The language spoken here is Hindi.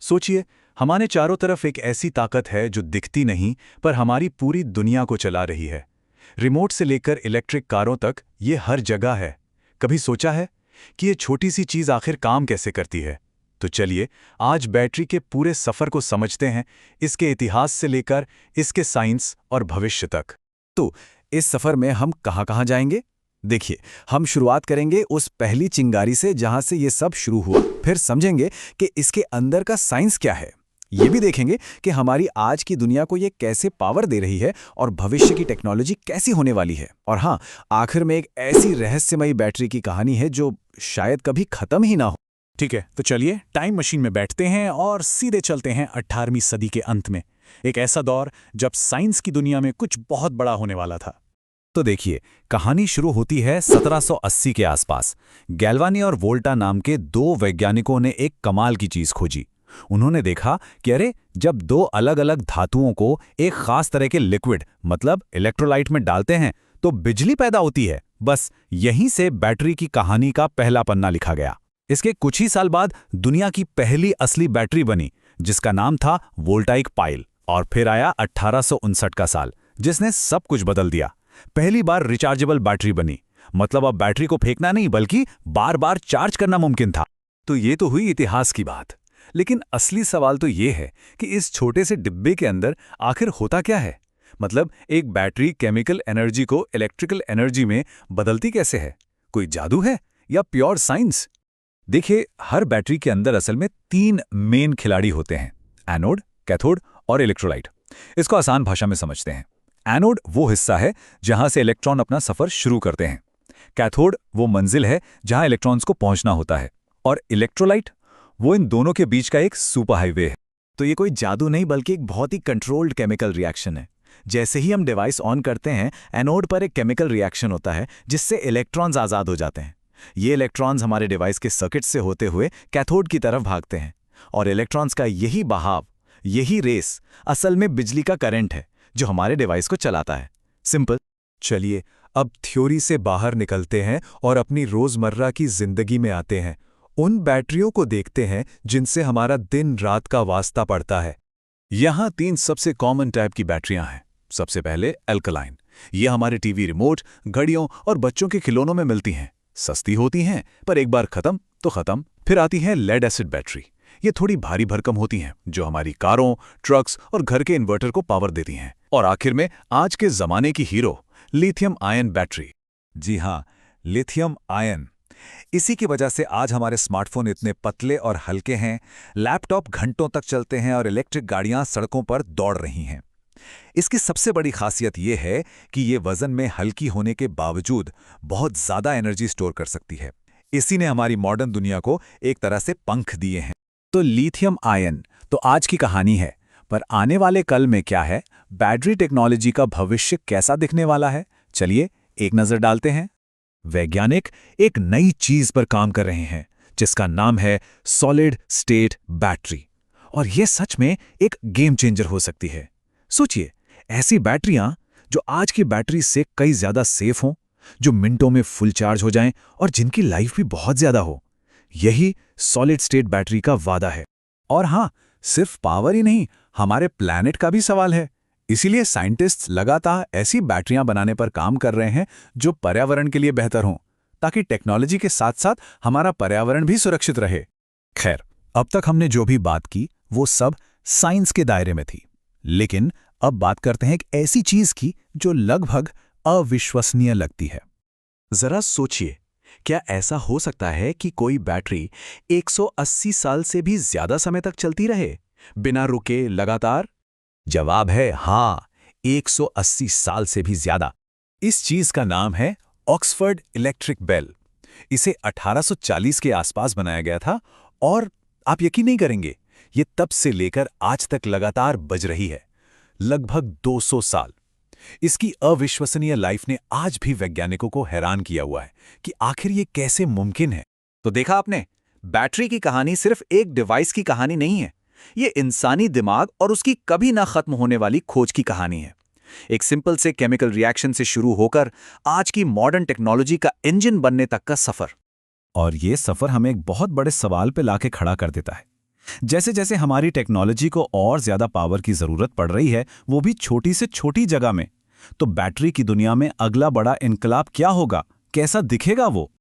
सोचिए, हमारे चारों तरफ एक ऐसी ताकत है जो दिखती नहीं पर हमारी पूरी दुनिया को चला रही है। रिमोट से लेकर इलेक्ट्रिक कारों तक ये हर जगह है। कभी सोचा है कि ये छोटी सी चीज़ आखिर काम कैसे करती है? तो चलिए, आज बैटरी के पूरे सफ़र को समझते हैं, इसके इतिहास से लेकर इसके साइंस और भविष्य तक। तो इस सफर में हम कहाँ-कहाँ जाएंगे? देखिए, हम शुरुआत करेंगे उस पहली चिंगारी से जहां से ये सब शुरू हुआ। फिर समझेंगे कि इसके अंदर का साइंस क्या है। ये भी देखेंगे कि हमारी आज की दुनिया को ये कैसे पावर दे रही है और भविष्य की टेक्नोलॉजी कैसी होने वाली है। और हाँ, आखिर में एक ऐसी रहस्यमयी बैटरी की कहानी है जो शायद कभी खत्म ही ना हो। ठीक है, तो चलिए टाइम मशीन में बैठते हैं और सीधे चलते हैं 18वीं सदी के अंत में। एक ऐसा दौर जब साइंस की दुनिया में कुछ बहुत बड़ा होने वाला था। तो देखिए, कहानी शुरू होती है 1780 के आसपास। गैल्वानी और वोल्टा नाम के दो वैज्ञानिकों ने एक कमाल की चीज खोजी। उन्होंने देखा कि अरे, जब दो अलग अलग धातुओं को एक खास तरह के लिक्विड मतलब इलेक्ट्रोलाइट में डालते हैं तो बिजली पैदा होती है। बस यहीं से बैटरी की कहानी का पहला पन्ना लिखा गया। इसके कुछ ही साल बाद दुनिया की पहली असली बैटरी बनी, जिसका नाम था वोल्टाइक पाइल। और फिर आया 1859 का साल, जिसने सब कुछ बदल दिया। पहली बार रिचार्जेबल बैटरी बनी, मतलब अब बैटरी को फेंकना नहीं बल्कि बार बार चार्ज करना मुमकिन था। तो ये तो हुई इतिहास की बात, लेकिन असली सवाल तो ये है कि इस छोटे से डिब्बे के अंदर आखिर होता क्या है? मतलब एक बैटरी केमिकल एनर्जी को इलेक्ट्रिकल एनर्जी में बदलती कैसे है? कोई जादू है या प्योर साइंस? देखिए, हर बैटरी के अंदर असल में 3 मेन खिलाड़ी होते हैं: एनोड, कैथोड और इलेक्ट्रोलाइट। इसको आसान भाषा में समझते हैं। एनोड वो हिस्सा है जहां से इलेक्ट्रॉन अपना सफर शुरू करते हैं। कैथोड वो मंजिल है जहां इलेक्ट्रॉन्स को पहुंचना होता है। और इलेक्ट्रोलाइट वो इन दोनों के बीच का एक सुपर हाईवे है। तो ये कोई जादू नहीं बल्कि एक बहुत ही कंट्रोल्ड केमिकल रिएक्शन है। जैसे ही हम डिवाइस ऑन करते हैं, एनोड पर एक केमिकल रिएक्शन होता है जिससे इलेक्ट्रॉन्स आज़ाद हो जाते हैं। ये इलेक्ट्रॉन्स हमारे डिवाइस के सर्किट से होते हुए कैथोड की तरफ भागते हैं। और इलेक्ट्रॉन्स का यही बहाव, यही रेस असल में बिजली का करंट है जो हमारे डिवाइस को चलाता है। सिंपल। चलिए, अब थ्योरी से बाहर निकलते हैं और अपनी रोजमर्रा की जिंदगी में आते हैं। उन बैटरियों को देखते हैं जिनसे हमारा दिन रात का वास्ता पड़ता है। यहाँ 3 सबसे कॉमन टाइप की बैटरियां हैं। सबसे पहले अल्कलाइन। ये हमारे टीवी रिमोट, घड़ियों और बच्चों के खिलौनों में मिलती हैं। सस्ती होती हैं, पर एक बार खत्म तो खत्म। फिर आती है लेड एसिड बैटरी। ये थोड़ी भारी भरकम होती हैं, जो हमारी कारों, ट्रक्स और घर के इन्वर्टर को पावर देती हैं। और आखिर में आज के जमाने की हीरो, लिथियम आयन बैटरी। जी हाँ, लिथियम आयन। इसी की वजह से आज हमारे स्मार्टफोन इतने पतले और हल्के हैं, लैपटॉप घंटों तक चलते हैं और इलेक्ट्रिक गाड़ियां सड़कों पर दौड़ रही हैं। इसकी सबसे बड़ी खासियत यह है कि ये वजन में हल्की होने के बावजूद बहुत ज्यादा एनर्जी स्टोर कर सकती है। इसी ने हमारी मॉडर्न दुनिया को एक तरह से पंख दिए हैं। तो लिथियम आयन तो आज की कहानी है, पर आने वाले कल में क्या है? बैटरी टेक्नोलॉजी का भविष्य कैसा दिखने वाला है? चलिए एक नजर डालते हैं। वैज्ञानिक एक नई चीज पर काम कर रहे हैं जिसका नाम है सॉलिड स्टेट बैटरी। और यह सच में एक गेम चेंजर हो सकती है। सोचिए, ऐसी बैटरियां जो आज की बैटरी से कई ज्यादा सेफ हों, जो मिनटों में फुल चार्ज हो जाएं और जिनकी लाइफ भी बहुत ज्यादा हो। यही सॉलिड स्टेट बैटरी का वादा है। और हां, सिर्फ पावर ही नहीं, हमारे प्लैनेट का भी सवाल है। इसीलिए साइंटिस्ट्स लगातार ऐसी बैटरियां बनाने पर काम कर रहे हैं जो पर्यावरण के लिए बेहतर हों, ताकि टेक्नोलॉजी के साथ साथ हमारा पर्यावरण भी सुरक्षित रहे। खैर, अब तक हमने जो भी बात की वो सब साइंस के दायरे में थी। लेकिन अब बात करते हैं एक ऐसी चीज की जो लगभग अविश्वसनीय लगती है। जरा सोचिए, क्या ऐसा हो सकता है कि कोई बैटरी 180 साल से भी ज्यादा समय तक चलती रहे, बिना रुके, लगातार? जवाब है हाँ, 180 साल से भी ज्यादा। इस चीज का नाम है ऑक्सफोर्ड इलेक्ट्रिक बेल। इसे 1840 के आसपास बनाया गया था और आप यकीन नहीं करेंगे, ये तब से लेकर आज तक लगातार बज रही है, लगभग 200 साल। इसकी अविश्वसनीय लाइफ ने आज भी वैज्ञानिकों को हैरान किया हुआ है कि आखिर ये कैसे मुमकिन है। तो देखा आपने, बैटरी की कहानी सिर्फ एक डिवाइस की कहानी नहीं है। ये इंसानी दिमाग और उसकी कभी ना खत्म होने वाली खोज की कहानी है। एक सिंपल से केमिकल रिएक्शन से शुरू होकर आज की मॉडर्न टेक्नोलॉजी का इंजन बनने तक का सफर। और ये सफर हमें एक बहुत बड़े सवाल पे लाके खड़ा कर देता है जैसे जैसे हमारी टेक्नोलॉजी को और ज्यादा पावर की जरूरत पड़ रही है, वो भी छोटी से छोटी जगह में, तो बैटरी की दुनिया में अगला बड़ा इनकलाब क्या होगा, कैसा दिखेगा वो?